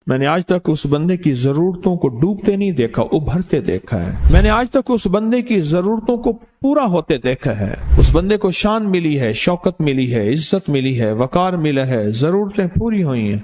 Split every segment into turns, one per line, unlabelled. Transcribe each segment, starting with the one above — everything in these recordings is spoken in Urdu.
میں نے آج تک اس بندے کی ضرورتوں کو ڈوبتے نہیں دیکھا، ابھرتے دیکھا ہے۔ میں نے آج تک اس بندے کی ضرورتوں کو پورا ہوتے دیکھا ہے۔ اس بندے کو شان ملی ہے، شوکت ملی ہے، عزت ملی ہے، وقار ملا ہے، ضرورتیں پوری ہوئی ہیں۔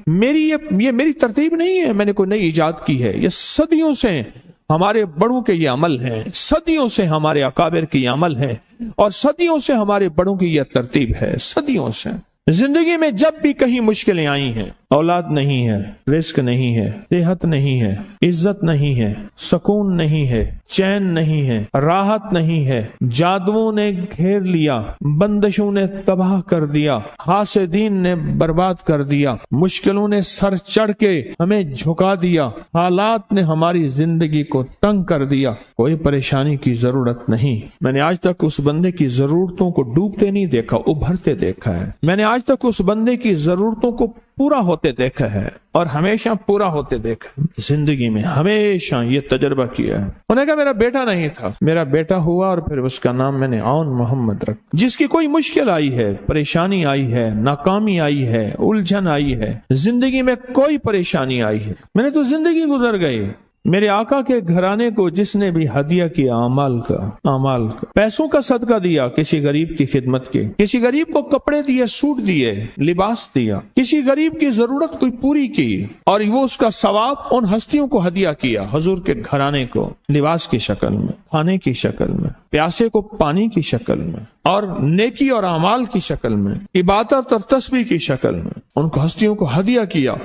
یہ میری ترتیب نہیں ہے، میں نے کوئی نئی ایجاد کی ہے، یہ صدیوں سے ہمارے بڑوں کے یہ عمل ہیں، صدیوں سے ہمارے اکابر کے یہ عمل ہیں، اور صدیوں سے ہمارے بڑوں کی یہ ترتیب ہے، صدیوں سے۔ زندگی میں جب بھی کہیں مشکلیں آئی ہیں، اولاد نہیں ہے، رزق نہیں ہے، صحت نہیں ہے، عزت نہیں ہے، سکون نہیں ہے، چین نہیں ہے، راحت نہیں ہے، جادوؤں نے گھیر لیا، بندشوں نے تباہ کر دیا، حاسدین نے برباد کر دیا، مشکلوں نے سر چڑھ کے ہمیں جھکا دیا، حالات نے ہماری زندگی کو تنگ کر دیا، کوئی پریشانی کی ضرورت نہیں۔ میں نے آج تک اس بندے کی ضرورتوں کو ڈوبتے نہیں دیکھا، ابھرتے دیکھا ہے۔ میں نے آج تک اس بندے کی ضرورتوں کو پورا ہوتے دیکھا ہے، اور ہمیشہ پورا ہوتے دیکھا ہے۔ زندگی میں ہمیشہ یہ تجربہ کیا ہے۔ انہوں نے کہا میرا بیٹا نہیں تھا، میرا بیٹا ہوا، اور پھر اس کا نام میں نے عون محمد رکھا۔ جس کی کوئی مشکل آئی ہے، پریشانی آئی ہے، ناکامی آئی ہے، الجھن آئی ہے، زندگی میں کوئی پریشانی آئی ہے، میں نے تو زندگی گزر گئی۔ میرے آقا کے گھرانے کو جس نے بھی ہدیہ کیا اعمال کا پیسوں کا صدقہ دیا، کسی غریب کی خدمت کی، کسی غریب کو کپڑے دیے، سوٹ دیے، لباس دیا، کسی غریب کی ضرورت کوئی پوری کی، اور وہ اس کا ثواب ان ہستیوں کو ہدیہ کیا، حضور کے گھرانے کو، لباس کی شکل میں، کھانے کی شکل میں، پیاسے کو پانی کی شکل میں، اور نیکی اور اعمال کی شکل میں، عبادت اور تسبیح کی شکل میں ان کو ہستیوں کو ہدیہ کیا۔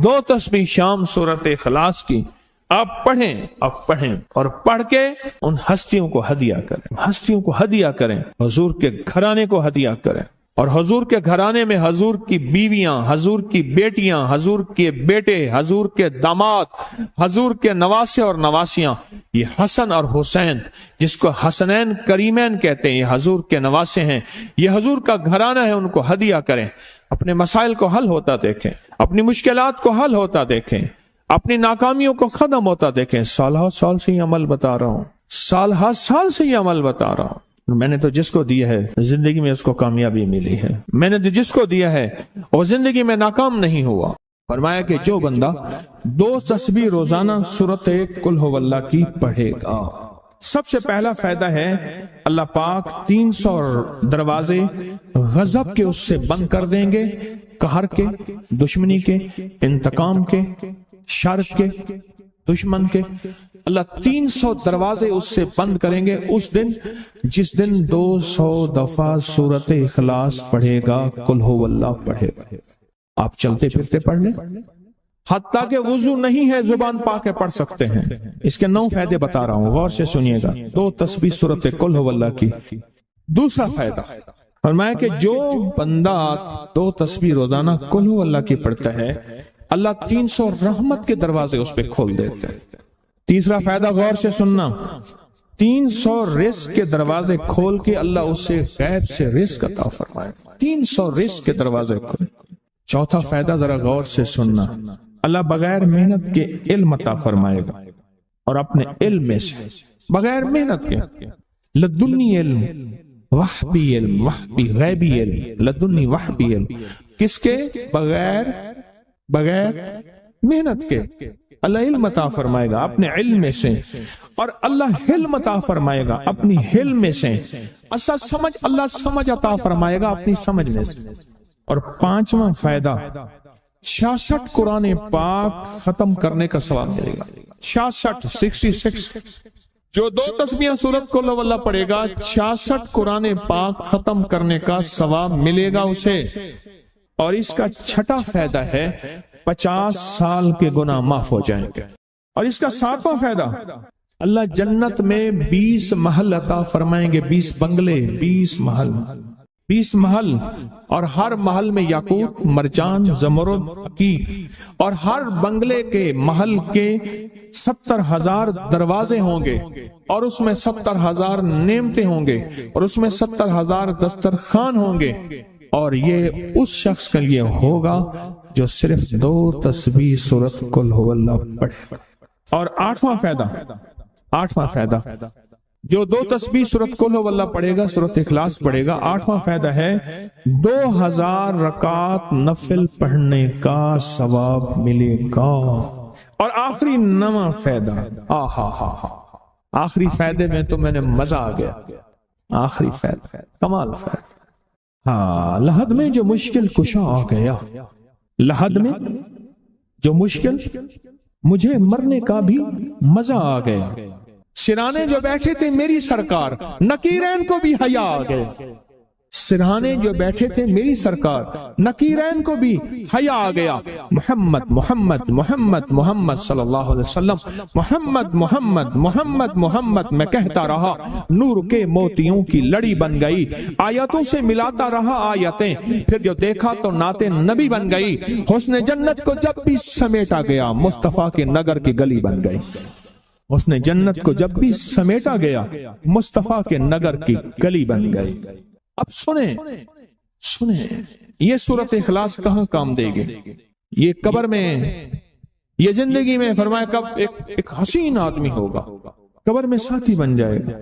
2 تسبیح شام سورۃ اخلاص کی آپ پڑھیں اور پڑھ کے ان ہستیوں کو ہدیہ کریں، ہستیوں کو ہدیہ کریں، حضور کے گھرانے کو ہدیہ کریں، اور حضور کے گھرانے میں حضور کی بیویاں، حضور کی بیٹیاں، حضور کے بیٹے، حضور کے داماد، حضور کے نواسے اور نواسیاں، یہ حسن اور حسین جس کو حسنین کریمین کہتے ہیں، یہ حضور کے نواسے ہیں، یہ حضور کا گھرانہ ہے، ان کو ہدیہ کریں، اپنے مسائل کو حل ہوتا دیکھیں، اپنی مشکلات کو حل ہوتا دیکھیں، اپنی ناکامیوں کو ختم ہوتا دیکھیں۔ سال سے یہ عمل بتا رہا ہوں، سال سے یہ عمل بتا رہا ہوں۔ میں نے تو جس کو دیا ہے زندگی میں اس کو کامیابی ملی ہے، میں نے جس کو دیا ہے وہ زندگی میں ناکام نہیں ہوا۔ فرمایا کہ جو بندہ 2 تسبیح روزانہ سورۃ قل ھو اللہ کی پڑھے گا، سب سے پہلا فائدہ ہے اللہ پاک 300 دروازے غضب کے اس سے بند کر دیں گے، قہر کے، دشمنی کے، انتقام کے، شر کے، دشمن کے، اللہ 300 دروازے اس سے بند کریں گے اس دن جس دن 200 دفعہ سورۃ اخلاص پڑھے گا، قل ھو اللہ پڑھے گا۔ آپ چلتے پھرتے پڑھ لیں، حتیٰ کہ وضو نہیں ہے زبان پاک کے پڑھ سکتے ہیں۔ اس کے 9 فائدے بتا رہا ہوں، غور سے سنیے گا۔ 2 تسبیح سورۃ قل ھو اللہ کی۔ دوسرا فائدہ فرمایا کہ جو بندہ 2 تسبیح روزانہ قل ھو اللہ کی پڑھتا ہے، اللہ 300 رحمت کے دروازے اس پہ کھول دیتے ہیں۔ تیسرا فائدہ غور سے سننا، 300 رزق کے دروازے کھول کے اللہ اس سے غیب سے رزق عطا فرمائے، 300 رزق کے دروازے کھول۔ چوتھا فائدہ ذرا غور سے سننا، اللہ بغیر محنت کے علم عطا فرمائے گا، اور اپنے علم میں سے بغیر محنت کے، لدنی علم، وحبی علم، وحبی غیبی علم، لدنی وحبی علم، کس کے؟ بغیر محنت کے اللہ علم عطا فرمائے گا اپنے علم میں سے، اور اللہ حلم عطا فرمائے گا اپنی حلم میں سے، اللہ سمجھ عطا فرمائے گا اپنی سمجھ میں سے۔ اور 5واں فائدہ 66 قرآن پاک ختم کرنے کا ثواب ملے گا۔ 66 جو 2 تسبیحاں سورۃ قل ھو اللہ پڑھے گا، 66 قرآن پاک ختم کرنے کا ثواب ملے گا اسے۔ اور اس کا 6واں فائدہ ہے 50 سال کے گناہ معاف ہو جائیں گے۔ اور اس کا 7واں فائدہ، اللہ جنت میں 20 محل عطا فرمائیں گے، 20 بنگلے، 20 محل، اور ہر محل میں یاقوت، مرجان، زمرد، عقیق، اور ہر بنگلے کے محل کے 70,000 دروازے ہوں گے، اور اس میں 70,000 نعمتیں ہوں گے، اور اس میں 70,000 دسترخوان ہوں گے، اور یہ اس شخص کے لیے ہوگا جو صرف 2 تسبیح سورۃ قل ھو اللہ پڑھے۔ اور 8واں فائدہ جو 2 تسبیح سورت قل ہو اللہ پڑھے گا، سورت اخلاص پڑھے گا، 8واں فائدہ ہے 2000 رکعت نفل پڑھنے کا ثواب ملے گا۔ اور آخری 9واں فائدہ، آخری فائدے میں تو میں نے مزہ آ گیا، آخری فائدہ کمال فائدہ۔ لحد میں جو مشکل کشا آ گیا، لحد میں جو مشکل، مجھے مرنے کا بھی مزہ آ گیا۔ سرانے جو بیٹھے تھے میری سرکار، نکیرین کو بھی حیا آ گئے۔ سرہانے جو بیٹھے تھے میری سرکار، نکیرین کو بھی حیا آ گیا۔ محمد محمد محمد محمد صلی اللہ علیہ وسلم، محمد محمد محمد محمد میں کہتا رہا، نور کے موتیوں کی لڑی بن گئی۔ آیتوں سے ملاتا رہا آیتیں، پھر جو دیکھا تو نعت نبی بن گئی۔ حسن جنت کو جب بھی سمیٹا گیا، مصطفیٰ کے نگر کی گلی بن گئی۔ اس نے جنت کو جب بھی سمیٹا گیا، مصطفیٰ کے نگر کی گلی بن گئی۔ اب سنیں یہ سورت اخلاص کہاں کام دے گی؟ یہ قبر میں، یہ زندگی میں، فرمایا کب ایک حسین آدمی ہوگا، قبر میں ساتھی بن جائے گا،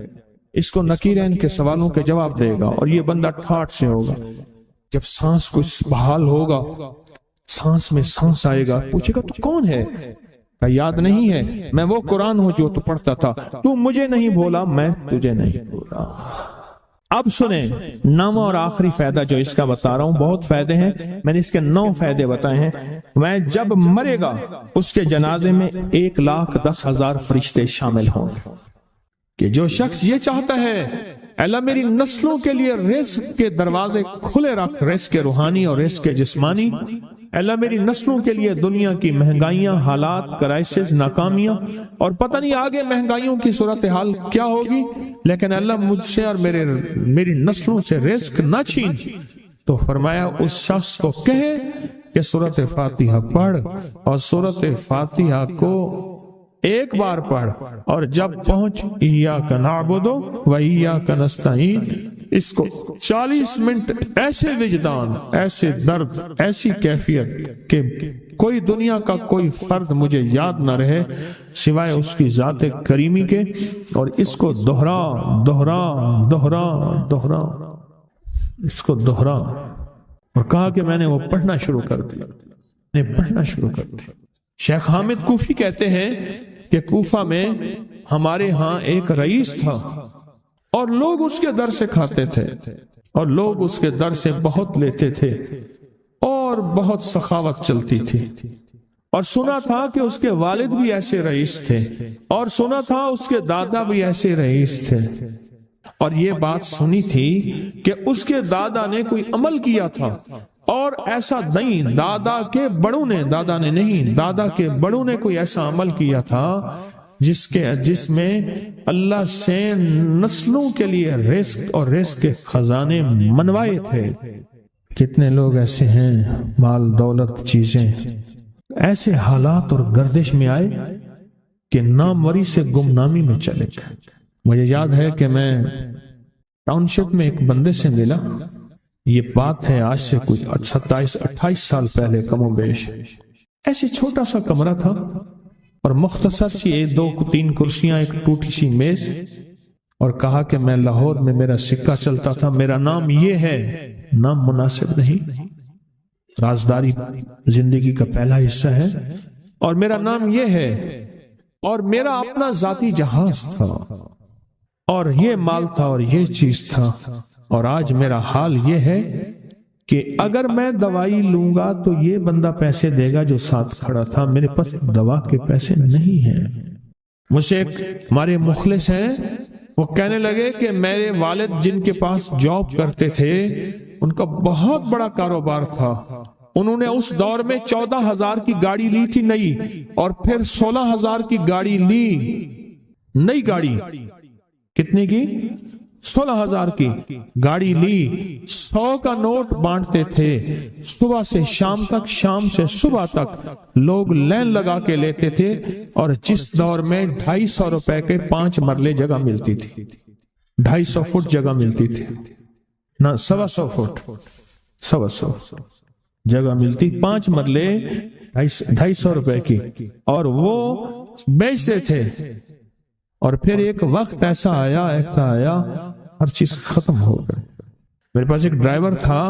اس کو نکیرین کے سوالوں کے جواب دے گا، اور یہ بندہ ٹھاٹ سے ہوگا۔ جب سانس کو بحال ہوگا، سانس میں سانس آئے گا، پوچھے گا تو کون ہے؟ یاد نہیں ہے، میں وہ قرآن ہوں جو تو پڑھتا تھا، تو مجھے نہیں بولا، میں تجھے نہیں بولا۔ اب سنیں 9واں اور آخری فائدہ جو اس کا بتا رہا ہوں، بہت فائدے ہیں، میں نے اس کے 9 فائدے بتائے ہیں۔ میں جب مرے گا اس کے جنازے میں 1,10,000 فرشتے شامل ہوں گے، کہ جو شخص یہ چاہتا ہے اللہ میری نسلوں کے لیے رزق کے دروازے کھلے رکھ، رزق کے روحانی اور رزق کے جسمانی، اللہ میری نسلوں کے لیے دنیا کی مہنگائیاں، حالات، کرائسس، ناکامیاں، اور پتہ نہیں آگے مہنگائیوں کی صورتحال کیا ہوگی، لیکن اللہ مجھ سے اور میری نسلوں سے رزق نہ چھین۔ تو فرمایا اس شخص کو کہے کہ سورت فاتحہ پڑھ، اور سورت فاتحہ کو ایک بار پڑھ، اور جب پہنچ ایاک نعبد و ایاک نستعین، اس کو 40 منٹ ایسے وجدان، ایسے درد، ایسی کیفیت کہ کوئی دنیا کا کوئی فرد مجھے یاد نہ رہے سوائے اس کی ذات کریمی کے، اور اس کو دہرا دہرا دہرا دہرا، اس کو دہرا۔ اور کہا کہ میں نے وہ پڑھنا شروع کر دیا، میں نے پڑھنا شروع کر دیا۔ شیخ حامد کوفی کہتے ہیں کہ کوفہ میں ہمارے ہاں ایک رئیس تھا، اور لوگ اس کے در سے کھاتے تھے، اور لوگ اس کے در سے بہت لیتے تھے، اور بہت سخاوت چلتی تھی۔ اور سنا تھا کہ اس کے والد بھی ایسے رئیس تھے، اور سنا تھا اس کے دادا بھی ایسے رئیس تھے، اور یہ بات سنی تھی کہ اس کے دادا نے کوئی عمل کیا تھا، اور ایسا نہیں، دادا کے بڑوں نے کوئی ایسا عمل کیا تھا جس میں اللہ سے نسلوں کے لیے رزق اور رزق کے خزانے منوائے تھے۔ کتنے لوگ ایسے ہیں، مال دولت چیزیں، ایسے حالات اور گردش میں آئے کہ ناموری سے گمنامی میں چلے گئے۔ مجھے یاد ہے کہ میں ٹاؤن شپ میں ایک بندے سے ملا، یہ بات ہے آج سے کچھ 27-28 سال پہلے کم و بیش۔ ایسے چھوٹا سا کمرہ تھا، اور مختصر سی 2-3 کرسیاں، ایک ٹوٹی سی میز، اور کہا کہ میں لاہور میں میرا سکہ چلتا تھا، میرا نام یہ ہے، نام مناسب نہیں، رازداری زندگی کا پہلا حصہ ہے، اور میرا نام یہ ہے، اور میرا اپنا ذاتی جہاز تھا، اور یہ مال تھا، اور یہ چیز تھا، اور آج میرا حال یہ ہے کہ اگر میں دوائی لوں گا تو یہ بندہ پیسے دے گا جو ساتھ کھڑا تھا، میرے پاس دوا کے پیسے نہیں ہیں۔ مجھ سے ایک ہمارے مخلص ہیں، وہ کہنے لگے کہ میرے والد جن کے پاس جاب کرتے تھے، ان کا بہت بڑا کاروبار تھا، انہوں نے اس دور میں 14,000 کی گاڑی لی تھی نئی، اور پھر 16,000 کی گاڑی لی، نئی گاڑی، کتنے کی؟ 16,000 کی گاڑی لی، 100 کا نوٹ بانٹتے تھے، صبح سے شام تک، شام سے صبح تک لوگ لین لگا کے لیتے تھے، اور جس دور میں 250 روپے کے 5 مرلے جگہ ملتی تھی، 250 فٹ جگہ ملتی تھی، نہ 125 فٹ، 125 جگہ ملتی، 5 مرلے 250 روپے کی، اور وہ بیچتے تھے، اور پھر ایک وقت ایسا آیا ہر چیز ختم ہو گئی۔ میرے پاس ایک ڈرائیور تھا،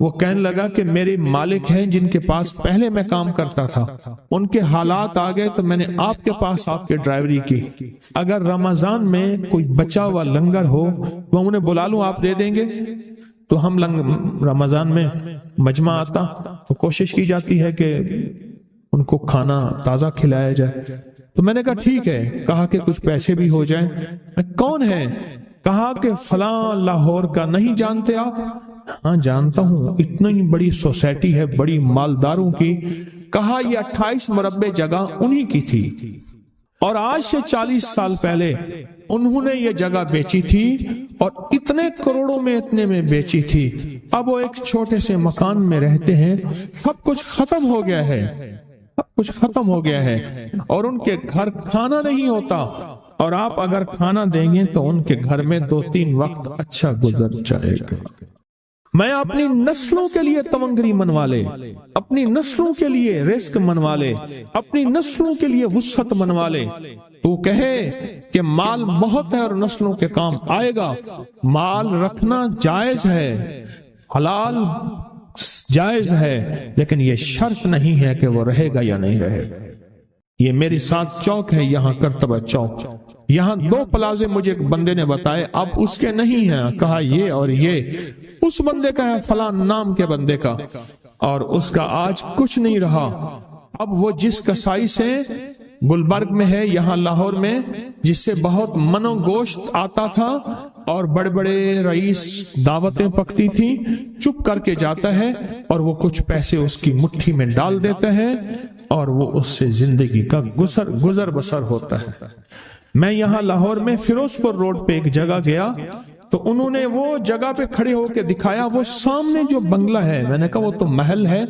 وہ کہنے لگا کہ میرے مالک ہیں جن کے پاس پہلے میں کام کرتا تھا، ان کے حالات آ گئے تو میں نے آپ کے پاس آپ کے ڈرائیوری کی، اگر رمضان میں کوئی بچا ہوا لنگر ہو تو انہیں بلا لوں، آپ دے دیں گے؟ تو ہم رمضان میں مجمع آتا تو کوشش کی جاتی ہے کہ ان کو کھانا تازہ کھلایا جائے۔ تو میں نے کہا ٹھیک ہے، کہا کہ کچھ پیسے بھی ہو جائیں۔ کون ہے؟ کہا کہ فلاں لاہور کا، نہیں جانتے آپ؟ ہاں جانتا ہوں، اتنی بڑی سوسائٹی ہے بڑی مالداروں کی۔ کہا یہ 28 مربع جگہ انہی کی تھی، اور آج سے 40 سال پہلے انہوں نے یہ جگہ بیچی تھی اور اتنے کروڑوں میں اتنے میں بیچی تھی۔ اب وہ ایک چھوٹے سے مکان میں رہتے ہیں، سب کچھ ختم ہو گیا ہے، سب کچھ ختم ہو گیا ہے، اور ان کے گھر کھانا نہیں ہوتا، اور آپ اگر کھانا دیں گے تو ان کے گھر میں 2-3 وقت اچھا گزر جائے گا۔ میں اپنی نسلوں کے لیے تمنگری منوا لے، اپنی نسلوں کے لیے رزق منوا لے، اپنی نسلوں کے لیے وسعت منوا لے۔ تو کہے کہ مال بہت ہے اور نسلوں کے کام آئے گا، مال رکھنا جائز ہے، حلال جائز ہے، لیکن یہ شرط نہیں ہے کہ وہ رہے گا یا نہیں رہے گا۔ یہ میری ساتھ چوک ہے، یہاں کرتبہ چوک، یہاں 2 پلازے مجھے ایک بندے نے بتائے، اب اس کے نہیں ہیں، کہا یہ اور یہ اس بندے کا ہے، فلاں نام کے بندے کا، اور اس کا آج کچھ نہیں رہا۔ اب وہ جس کسائی سے گلبرگ میں ہے، یہاں لاہور میں، جس سے بہت من و گوشت آتا تھا اور بڑے بڑے رئیس دعوتیں پکتی تھی، چپ کر کے جاتا ہے اور وہ کچھ پیسے اس کی مٹھی میں ڈال دیتا ہے اور وہ اس سے زندگی کا گزر بسر ہوتا ہے۔ میں یہاں لاہور میں فیروز پور روڈ پہ ایک جگہ گیا تو انہوں نے وہ جگہ پہ کھڑے ہو کے دکھایا، وہ سامنے جو بنگلہ ہے، میں نے کہا وہ تو محل ہے،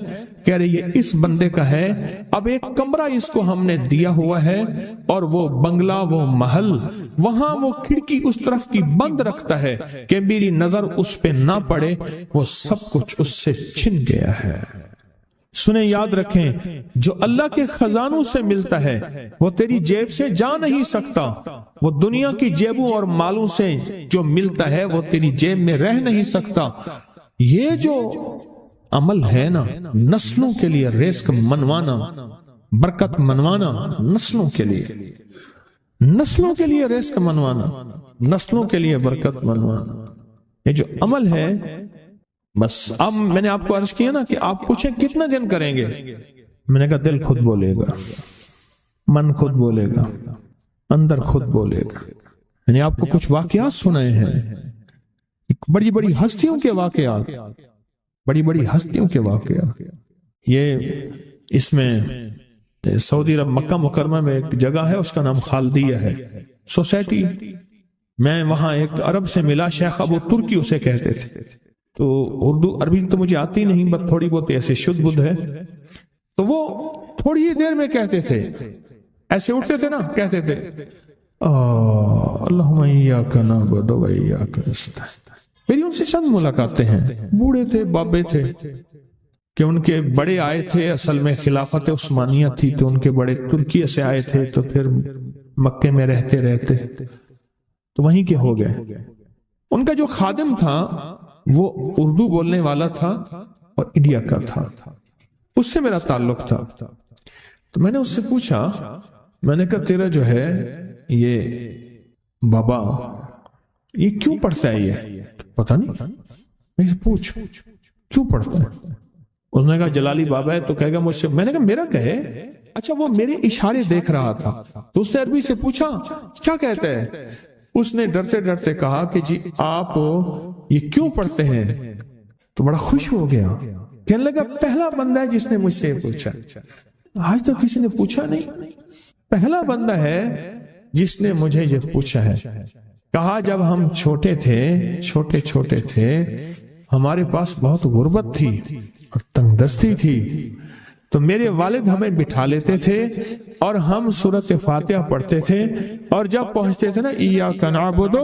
کہہ رہے یہ اس بندے کا ہے، اب ایک کمرہ اس کو ہم نے دیا ہوا ہے، اور وہ بنگلہ وہ محل وہاں وہ کھڑکی اس طرف کی بند رکھتا ہے کہ میری نظر اس پہ نہ پڑے، وہ سب کچھ اس سے چھن گیا ہے۔ سنیں، یاد رکھیں، جو اللہ کے خزانوں سے ملتا ہے وہ تیری جیب سے جا نہیں سکتا، وہ دنیا کی جیبوں اور مالوں سے جو ملتا ہے وہ تیری جیب میں رہ نہیں سکتا۔ یہ جو عمل ہے نا، نسلوں کے لیے رزق منوانا، برکت منوانا، نسلوں کے لیے رزق منوانا، نسلوں کے لیے برکت منوانا، یہ جو عمل ہے، بس اب میں نے آپ کو عرض کیا نا کہ آپ پوچھیں کتنے دن کریں گے، میں نے کہا دل خود بولے گا، من خود بولے گا، اندر خود بولے گا۔ میں نے آپ کو کچھ واقعات سنائے ہیں، بڑی بڑی ہستیوں کے واقعات، بڑی بڑی ہستیوں کے واقعات۔ یہ اس میں سعودی عرب مکہ مکرمہ میں ایک جگہ ہے، اس کا نام خالدیہ ہے سوسائٹی۔ میں وہاں ایک عرب سے ملا، شیخ ابو ترکی اسے کہتے تھے، تو اردو عربی تو مجھے آتی نہیں، بس تھوڑی بہت ایسے شدھ بدھ ہے، تو وہ تھوڑی ہی دیر میں کہتے تھے، ایسے اٹھتے تھے نا، کہتے تھے اللہم ایاک نعبد و ایاک نستعین۔ میری ان سے چند ملاقاتیں ہیں، بوڑھے تھے، بابے تھے، کہ ان کے بڑے آئے تھے، اصل میں خلافت عثمانیہ تھی تو ان کے بڑے ترکیہ سے آئے تھے، تو پھر مکے میں رہتے تو وہیں کے ہو گئے۔ ان کا جو خادم تھا وہ اردو بولنے والا تھا اور انڈیا کا تھا، اس سے میرا تعلق تھا۔ تو میں نے اس سے پوچھا، میں نے کہا تیرا جو ہے یہ بابا یہ کیوں پڑھتا ہے؟ یہ پتہ نہیں، میں پوچھ کیوں پڑھتا ہے؟ اس نے کہا جلالی بابا ہے تو کہے گا مجھ سے۔ میں نے کہا میرا کہے؟ اچھا، وہ میرے اشارے دیکھ رہا تھا، تو اس نے عربی سے پوچھا کیا کہتا ہے؟ اس نے ڈرتے ڈرتے کہا کہ جی آپ یہ کیوں پڑھتے ہیں؟ تو بڑا خوش ہو گیا، کہنے لگا پہلا بندہ ہے جس نے مجھ سے پوچھا، آج تو کسی نے پوچھا نہیں، پہلا بندہ ہے جس نے مجھے یہ پوچھا ہے۔ کہا جب ہم چھوٹے تھے ہمارے پاس بہت غربت تھی اور تنگ دستی تھی، تو میرے والد ہمیں بٹھا لیتے تھے اور ہم سورۃ فاتحہ پڑھتے تھے، اور جب پہنچتے تھے نا ایاک نعبد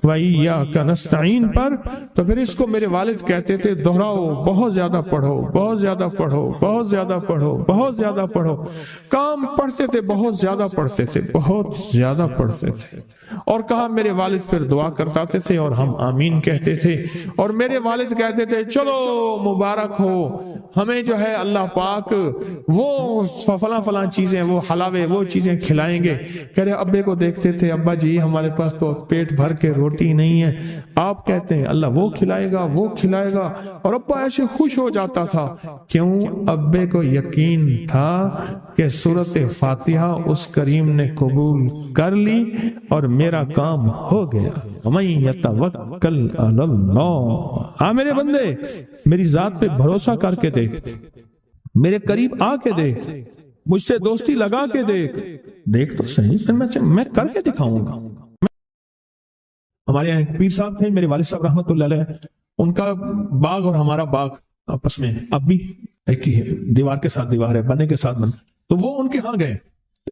و ایاک نستعین پر، تو پھر اس کو میرے والد کہتے تھے دہراؤ، بہت زیادہ پڑھو، بہت زیادہ پڑھو، بہت زیادہ پڑھو، بہت زیادہ پڑھو۔ کام پڑھتے تھے، بہت زیادہ پڑھتے تھے، بہت زیادہ پڑھتے تھے، اور کہا میرے والد پھر دعا کرتاتے تھے اور ہم آمین کہتے تھے، اور میرے والد کہتے تھے چلو مبارک ہو، ہمیں جو ہے اللہ پاک وہ فلاں فلاں چیزیں، وہ حلاوے، وہ چیزیں کھلائیں گے۔ کہہ رہے ابے کو دیکھتے تھے، ابا جی ہمارے پاس تو پیٹ بھر کے روٹی نہیں ہے، آپ کہتے ہیں اللہ وہ کھلائے گا، وہ کھلائے گا، اور ابا ایسے خوش ہو جاتا تھا۔ کیوں؟ ابے کو یقین تھا کہ سورۃ فاتحہ اس کریم نے قبول کر لی اور میرا کام ہو گیا۔ وَمَن يَتَوَكَّلْ عَلَى اللَّهِ، ہاں میرے بندے میری ذات پہ بھروسہ کر کے دیکھ، میرے قریب آ کے دیکھ، مجھ سے دوستی لگا کے دیکھ تو صحیح، پھر میں کر کے دکھاؤں گا۔ ہمارے یہاں ایک پیر صاحب تھے، میرے والد صاحب رحمۃ اللہ علیہ، ان کا باغ اور ہمارا باغ آپس میں اب بھی ایک ہی ہے، دیوار کے ساتھ دیوار ہے، بنے کے ساتھ بن۔ تو وہ ان کے ہاں گئے،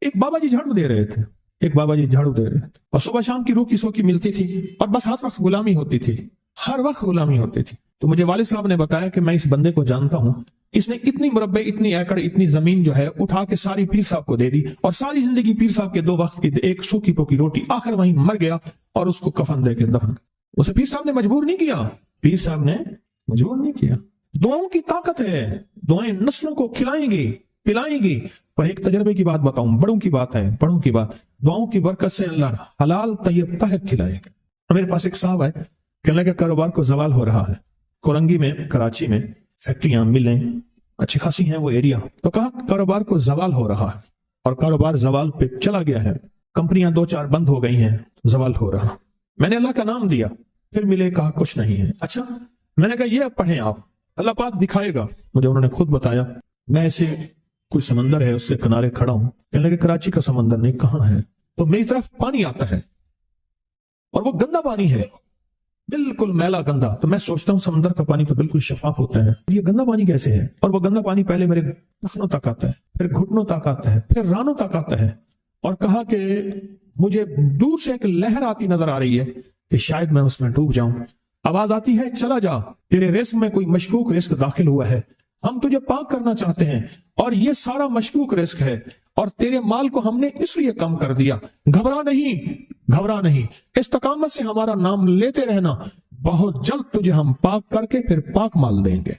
ایک بابا جی جھاڑو دے رہے تھے، ایک بابا جی جھاڑو دے رہے تھے، اور صبح شام کی روکی سوکی ملتی تھی، اور بس ہر وقت غلامی ہوتی تھی، ہر وقت غلامی ہوتی تھی۔ تو مجھے والد صاحب نے بتایا کہ میں اس بندے کو جانتا ہوں، اس نے اتنی مربع، اتنی ایکڑ، اتنی زمین جو ہے اٹھا کے ساری پیر صاحب کو دے دی، اور ساری زندگی پیر صاحب کے 2 وقت کی ایک سوکھی پوکی روٹی، آخر وہیں مر گیا اور اس کو کفن دے کے دفن۔ اسے پیر صاحب نے مجبور نہیں کیا، پیر صاحب نے مجبور نہیں کیا۔ دعاؤں کی طاقت ہے، دعائیں نسلوں کو کھلائیں گی، پلائیں گی۔ اور ایک تجربے کی بات بتاؤں، بڑوں کی بات ہے، بڑوں کی بات، دعاؤں کی برکت سے اللہ حلال طیب طاہر کھلائے گا۔ میرے پاس ایک صاحب ہے، کہنے لگا کاروبار کو زوال ہو رہا ہے، کورنگی میں، کراچی میں فیکٹریاں، ملیں اچھی خاصی ہیں وہ ایریا، تو کہا کاروبار کو زوال ہو رہا ہے، اور کاروبار زوال پہ چلا گیا ہے، کمپنیاں 2-4 بند ہو گئی ہیں، زوال ہو رہا۔ میں نے اللہ کا نام دیا، پھر ملے، کہا کچھ نہیں ہے۔ اچھا، میں نے کہا یہ پڑھیں آپ، اللہ پاک دکھائے گا مجھے۔ انہوں نے خود بتایا، میں ایسے کوئی سمندر ہے اس کے کنارے کھڑا ہوں، کہنے لگے کراچی کا سمندر نہیں، کہاں ہے؟ تو میری طرف پانی آتا ہے، اور وہ گندا پانی ہے، بالکل میلا گندا۔ تو میں سوچتا ہوں سمندر کا پانی تو بالکل شفاف ہوتا ہے، یہ گندا پانی کیسے ہے؟ اور وہ گندا پانی پہلے میرے ٹخنوں تک آتا ہے، پھر گھٹنوں تک آتا ہے، پھر رانوں تک آتا ہے۔ اور کہا کہ مجھے دور سے ایک لہر آتی نظر آ رہی ہے کہ شاید میں اس میں ڈوب جاؤں۔ آواز آتی ہے چلا جا، تیرے رزق میں کوئی مشکوک رزق داخل ہوا ہے، ہم تجھے پاک کرنا چاہتے ہیں، اور یہ سارا مشکوک رزق ہے، اور تیرے مال کو ہم نے اس لیے کم کر دیا۔ گھبرا نہیں، گھبرا نہیں، استقامت سے ہمارا نام لیتے رہنا، بہت جلد تجھے ہم پاک کر کے پھر پاک مال دیں گے۔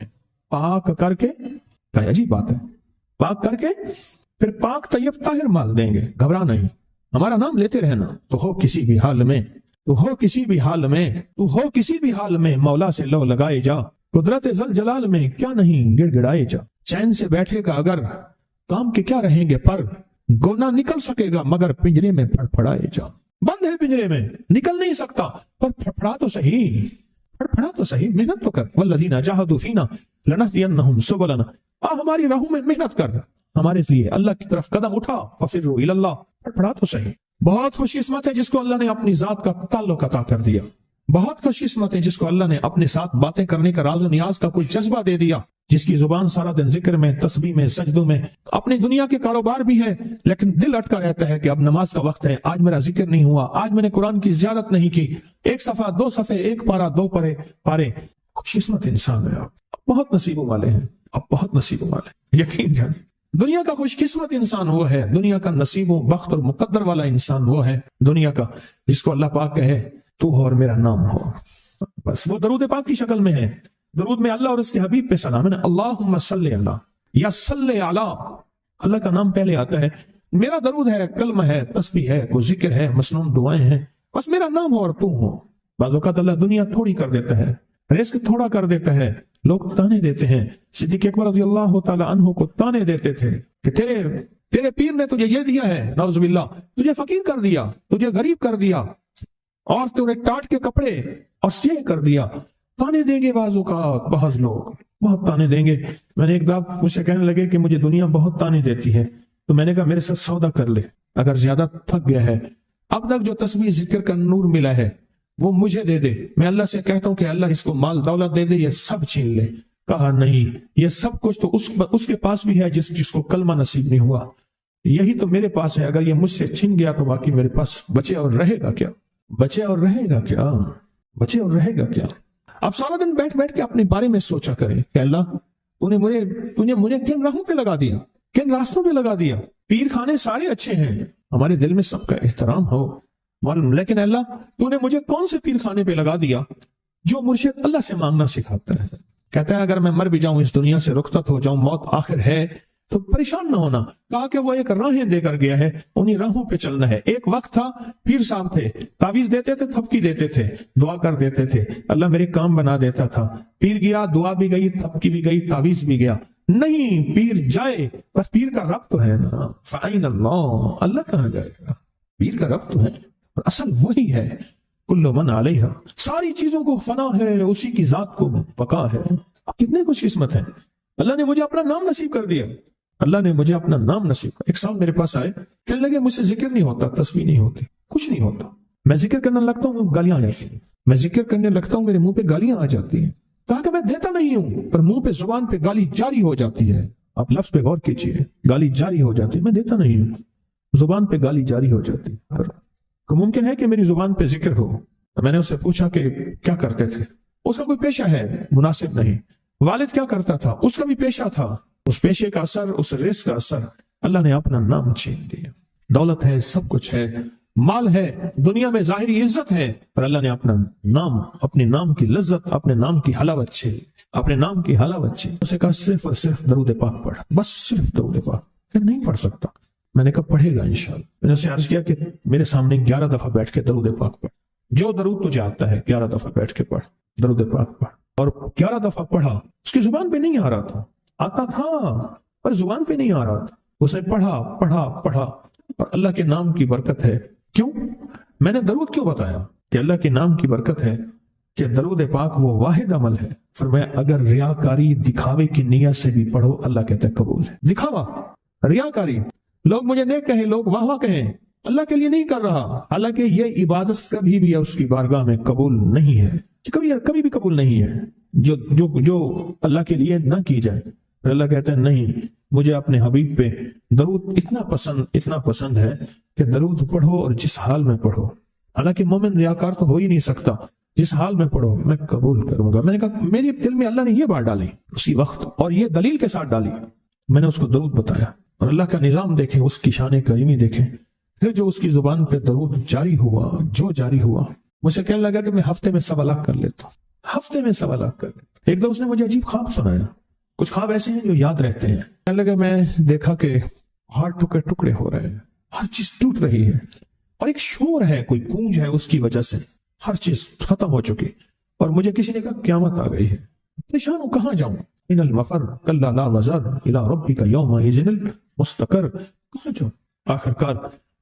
پاک کر کے، عجیب بات ہے، پاک کر کے پھر پاک طیب طاہر مال دیں گے۔ گھبرا نہیں، ہمارا نام لیتے رہنا، تو ہو کسی بھی حال میں، تو ہو کسی بھی حال میں، تو ہو کسی بھی حال میں، مولا سے لو لگائے جا، قدرت ذل جلال میں کیا نہیں گڑ گڑائے جا۔ چین سے بیٹھے گا اگر، کام کے کیا رہیں گے پر، گونا نکل سکے گا مگر پنجرے میں پھڑ پھڑائے جا۔ بند ہے پنجرے میں، نکل نہیں سکتا، پر پھڑپھڑا تو صحیح، پھڑپھڑا تو صحیح، محنت تو کر۔ والذین جاہدوا فینا لنہدینہم سبلنا، ہماری راہوں میں محنت کر، ہمارے لیے اللہ کی طرف قدم اٹھا، ففروا الی اللہ، پھڑپھڑا تو صحیح۔ بہت خوش قسمت ہے جس کو اللہ نے اپنی ذات کا تعلق عطا کر دیا، بہت خوش قسمت ہے جس کو اللہ نے اپنے ساتھ باتیں کرنے کا، راز و نیاز کا کوئی جذبہ دے دیا، جس کی زبان سارا دن ذکر میں، تسبیح میں، سجدوں میں، اپنی دنیا کے کاروبار بھی ہے، لیکن دل اٹکا رہتا ہے کہ اب نماز کا وقت ہے، آج میرا ذکر نہیں ہوا، آج میں نے قرآن کی زیارت نہیں کی، 1 صفحہ 2 صفحے، 1 پارہ 2 پارے۔ خوش قسمت انسان ہے آپ، بہت نصیبوں والے ہیں آپ، بہت نصیبوں والے ہیں، یقین جانیں۔ دنیا کا خوش قسمت انسان وہ ہے، دنیا کا نصیب و بخت اور مقدر والا انسان وہ ہے دنیا کا، جس کو اللہ پاک کہے تو ہو اور میرا نام ہو، بس وہ درود پاک کی شکل میں ہے۔ درود میں اللہ اور اس کے حبیب پہ سلام ہے، اللہم صلی علی یا صلی علی، اللہ کا نام پہلے آتا ہے۔ میرا درود ہے، کلمہ ہے، تسبیح ہے، کوئی ذکر ہے، مسنون دعائیں ہیں، بس میرا نام ہو اور تم ہو۔ بعض اوقات اللہ دنیا تھوڑی کر دیتا ہے، رزق تھوڑا کر دیتا ہے، لوگ تانے دیتے ہیں۔ صدیق اکبر رضی اللہ تعالی عنہ کو تانے دیتے تھے کہ تیرے پیر نے تجھے یہ دیا ہے، نعوذ باللہ، تجھے فقیر کر دیا، تجھے غریب کر دیا، اور تُونے ٹاٹ کے کپڑے اور سیہ کر دیا۔ تانے دیں گے بعض اوقات، بعض لوگ بہت تانے دیں گے۔ میں نے ایک دفعہ مجھ سے کہنے لگے کہ مجھے دنیا بہت تانے دیتی ہے، تو میں نے کہا میرے ساتھ سودا کر لے، اگر زیادہ تھک گیا ہے، اب تک جو تسبیح ذکر کا نور ملا ہے وہ مجھے دے دے، میں اللہ سے کہتا ہوں کہ اللہ اس کو مال دولت دے دے، یہ سب چھین لے، کہا نہیں، یہ سب کچھ تو اس کے پاس بھی ہے جس کو کلمہ نصیب نہیں ہوا، یہی تو میرے پاس ہے، اگر یہ مجھ سے چھن گیا تو باقی میرے پاس بچے اور رہے گا کیا؟ بچے اور رہے گا کیا؟ بچے اور رہے گا کیا؟ آپ سارا دن بیٹھ بیٹھ کے اپنے بارے میں سوچا کریں کہ اللہ تو نے مجھے کن راہوں پہ لگا دیا، کن راستوں پہ لگا دیا۔ پیر خانے سارے اچھے ہیں، ہمارے دل میں سب کا احترام ہو معلوم، لیکن اللہ تو نے مجھے کون سے پیر خانے پہ لگا دیا جو مرشد اللہ سے مانگنا سکھاتا ہے؟ کہتا ہے اگر میں مر بھی جاؤں، اس دنیا سے رخصت ہو جاؤں، موت آخر ہے، تو پریشان نہ ہونا۔ کہا کہ وہ ایک راہیں دے کر گیا ہے، انہی راہوں پہ چلنا ہے۔ ایک وقت تھا پیر صاحب تھے، تعویذ دیتے تھے، تھپکی دیتے تھے، دعا کر دیتے تھے، اللہ میرے کام بنا دیتا تھا۔ پیر گیا، دعا بھی گئی، تھپکی بھی گئی، تعویذ بھی گیا۔ نہیں، پیر جائے پر پیر کا رب تو ہے نا، فَأَيْنَ اللَّهُ، اللہ کہاں جائے گا؟ پیر کا رب تو ہے، اور اصل وہی ہے۔ کل من علیہ، ساری چیزوں کو فنا ہے، اسی کی ذات کو بقا ہے۔ کتنے خوش قسمت ہیں، اللہ نے مجھے اپنا نام نصیب کر دیا، اللہ نے مجھے اپنا نام نصیب کر۔ ایک صاحب میرے پاس آئے، کہنے لگے مجھ سے ذکر نہیں ہوتا، تسبیح نہیں ہوتی، کچھ نہیں ہوتا، میں ذکر کرنے لگتا ہوں گالیاں آ جاتی ہیں، میں ذکر کرنے لگتا ہوں میرے منہ پہ گالیاں آ جاتی ہیں۔ کہا کہ میں دیتا نہیں ہوں، پر منہ پہ زبان پہ گالی جاری ہو جاتی ہے۔ آپ لفظ پہ غور کیجیے، گالی جاری ہو جاتی ہے، میں دیتا نہیں ہوں، زبان پہ گالی جاری ہو جاتی ہے۔ تو ممکن ہے کہ میری زبان پہ ذکر ہو۔ میں نے اس سے پوچھا کہ کیا کرتے تھے؟ اس کا کوئی پیشہ ہے مناسب نہیں۔ والد کیا کرتا تھا؟ اس کا بھی پیشہ تھا، اس پیشے کا اثر، اس رزق کا اثر، اللہ نے اپنا نام چھین دیا۔ دولت ہے، سب کچھ ہے، مال ہے، دنیا میں ظاہری عزت ہے، پر اللہ نے اپنا نام، اپنے نام کی لذت، اپنے نام کی حلاوت چھین، اپنے نام کی حلاوت چھین۔ اسے کہا صرف اور صرف درود پاک پڑھ، بس صرف درود پاک۔ پھر نہیں پڑھ سکتا۔ میں نے کہا پڑھے گا انشاءاللہ۔ میں نے اسے عرض کیا کہ میرے سامنے 11 دفعہ بیٹھ کے درود پاک پڑھ، جو درود تجھے آتا ہے 11 دفعہ بیٹھ کے پڑھ، درود پاک پڑھ۔ اور 11 دفعہ پڑھا، اس کی زبان پہ نہیں آ رہا تھا، آتا تھا پر زبان پہ نہیں آ رہا تھا۔ اس نے پڑھا پڑھا پڑھا، اور اللہ کے نام کی برکت ہے۔ کیوں میں نے درود کیوں بتایا؟ کہ اللہ کے نام کی برکت ہے کہ درود پاک وہ واحد عمل ہے، فرمایا اگر ریاکاری، دکھاوے کی نیت سے بھی پڑھو، اللہ کہتا ہے قبول ہے۔ دکھاوا، ریاکاری، لوگ مجھے نیک کہیں، لوگ واہ واہ کہیں، اللہ کے لیے نہیں کر رہا، حالانکہ یہ عبادت کبھی بھی اس کی بارگاہ میں قبول نہیں ہے، کبھی بھی قبول نہیں ہے جو اللہ کے لیے نہ کی جائے۔ پھر اللہ کہتا ہے نہیں، مجھے اپنے حبیب پہ درود اتنا پسند ہے کہ درود پڑھو اور جس حال میں پڑھو، حالانکہ مومن ریاکار تو ہو ہی نہیں سکتا، جس حال میں پڑھو میں قبول کروں گا۔ میں نے کہا میرے دل میں اللہ نے یہ بات ڈالی اسی وقت، اور یہ دلیل کے ساتھ ڈالی، میں نے اس کو درود بتایا، اور اللہ کا نظام دیکھیں، اس کی شان کریمی دیکھیں۔ پھر جو اس کی زبان پہ درود جاری ہوا، مجھ سے کہنے لگا کہ میں ہفتے میں 1.25 لاکھ کر لیتا ہوں، ہفتے میں 1.25 لاکھ کر لیتا ہوں۔ ایک دو اس نے مجھے عجیب خواب سنایا، کچھ خواب ایسے ہیں جو یاد رہتے ہیں۔ کہنے لگا میں دیکھا کہ ہاتھ ٹکڑے ہو رہے ہیں، ہر چیز ٹوٹ رہی ہے، اور ایک شور ہے، کوئی گونج ہے، اس کی وجہ سے ہر چیز ختم ہو چکی، اور مجھے کسی نے کہا قیامت آ گئی ہے۔ پریشان ہوں، کہاں جاؤں؟ ان المفر کلا لا وزر الى ربک یومئذ المستقر، کہاں جاؤں؟ آخرکار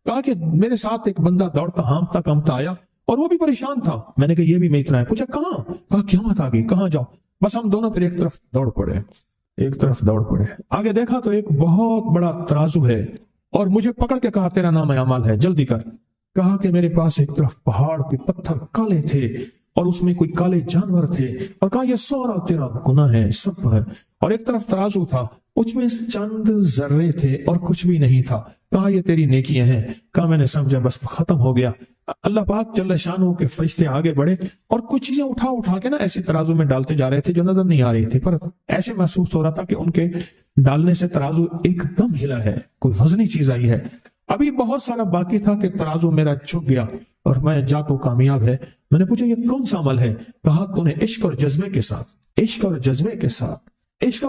کہا کہ میرے ساتھ ایک بندہ دوڑتا ہانپتا کامتا آیا، اور وہ بھی پریشان تھا۔ میں نے کہا یہ بھی میں اتنا ہے، پوچھا کہاں؟ کہا قیامت آ گئی، کہاں جاؤں؟ بس ہم دونوں پھر ایک طرف دوڑ پڑے۔ آگے دیکھا تو ایک بہت بڑا ترازو ہے، اور مجھے پکڑ کے کہا تیرا نام اعمال ہے، جلدی کر۔ کہا کہ میرے پاس ایک طرف پہاڑ کے پتھر کالے تھے، اور اس میں کوئی کالے جانور تھے، اور کہا یہ سارا تیرا گناہ ہے، سب ہے۔ اور ایک طرف ترازو تھا، اس میں چند ذرے تھے اور کچھ بھی نہیں تھا۔ کہا یہ تیری نیکیاں ہیں۔ کہا میں نے سمجھا بس ختم ہو گیا۔ اللہ پاک جل شانہ کے فرشتے آگے بڑھے، اور کچھ چیزیں اٹھا کے نا ایسے ترازو میں ڈالتے جا رہے تھے جو نظر نہیں آ رہی تھی، پر ایسے محسوس ہو رہا تھا کہ ان کے ڈالنے سے ترازو ایک دم ہلا ہے، کوئی وزنی چیز آئی ہے۔ ابھی بہت سارا باقی تھا کہ ترازو میرا جھک گیا، اور میں جا تو کامیاب ہے۔ میں نے پوچھا یہ کون سا عمل ہے؟ کہا تو نے عشق اور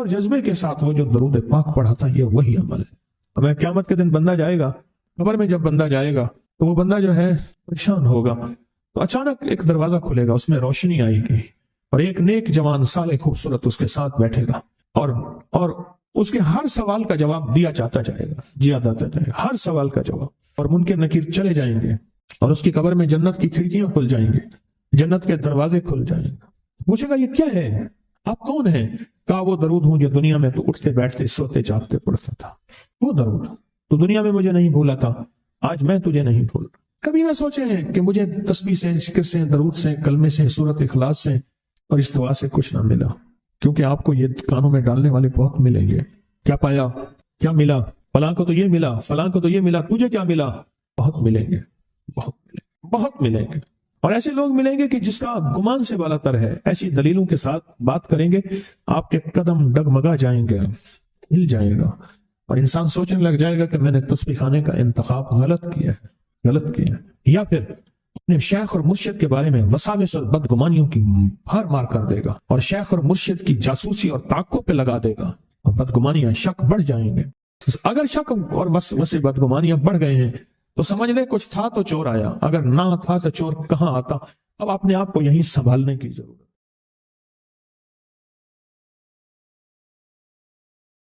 جذبے کے ساتھ وہ جو درود پاک پڑھا تھا، یہ وہی عمل ہے۔ اب قیامت کے دن بندہ جائے گا قبر میں، جب بندہ جائے گا تو وہ بندہ جو ہے پریشان ہوگا، تو اچانک ایک دروازہ کھلے گا، اس میں روشنی آئے گی، اور ایک نیک جوان صالح خوبصورت اس کے ساتھ بیٹھے گا، اور اس کے ہر سوال کا جواب دیا جاتا جائے گا، ہر سوال کا جواب، اور منکر نکیر چلے جائیں گے، اور اس کی قبر میں جنت کی کھڑکیاں کھل جائیں گے، جنت کے دروازے کھل جائیں گے۔ پوچھے گا یہ کیا ہے، آپ کون ہیں؟ کہا وہ درود ہوں جو دنیا میں تو اٹھتے بیٹھتے سوتے جاگتے پڑھتا تھا، وہ درود تو دنیا میں مجھے نہیں بھولا تھا، آج میں تجھے نہیں بھول۔ کبھی نہ سوچے ہیں کہ مجھے تسبیح سے، ذکر سے، درود سے، کلمے سے، سورت اخلاص سے اور اس دعا سے کچھ نہ ملا۔ کیونکہ آپ کو یہ کانوں میں ڈالنے والے بہت ملیں گے. کیا پایا؟ کیا ملا؟ فلاں کو تو یہ ملا، فلاں کو تو یہ ملا، تجھے کیا ملا؟ بہت ملیں گے، بہت ملیں گے، بہت ملیں گے. اور ایسے لوگ ملیں گے کہ جس کا گمان سے بالا تر ہے. ایسی دلیلوں کے ساتھ بات کریں گے، آپ کے قدم ڈگمگا جائیں گے، ہل جائے گا، اور انسان سوچنے لگ جائے گا کہ میں نے تسبیح خانے کا انتخاب غلط کیا ہے. یا پھر اپنے شیخ اور مرشد کے بارے میں وساوس اور بدگمانیوں کی بھر مار کر دے گا، اور شیخ اور مرشد کی جاسوسی اور تعقب پہ لگا دے گا، اور بدگمانیاں، شک بڑھ جائیں گے. اگر شک اور وسوسے بدگمانیاں بڑھ گئے ہیں تو سمجھ لیں کچھ تھا تو چور آیا، اگر نہ تھا تو چور کہاں آتا. اب اپنے آپ کو یہیں سنبھالنے کی ضرورت.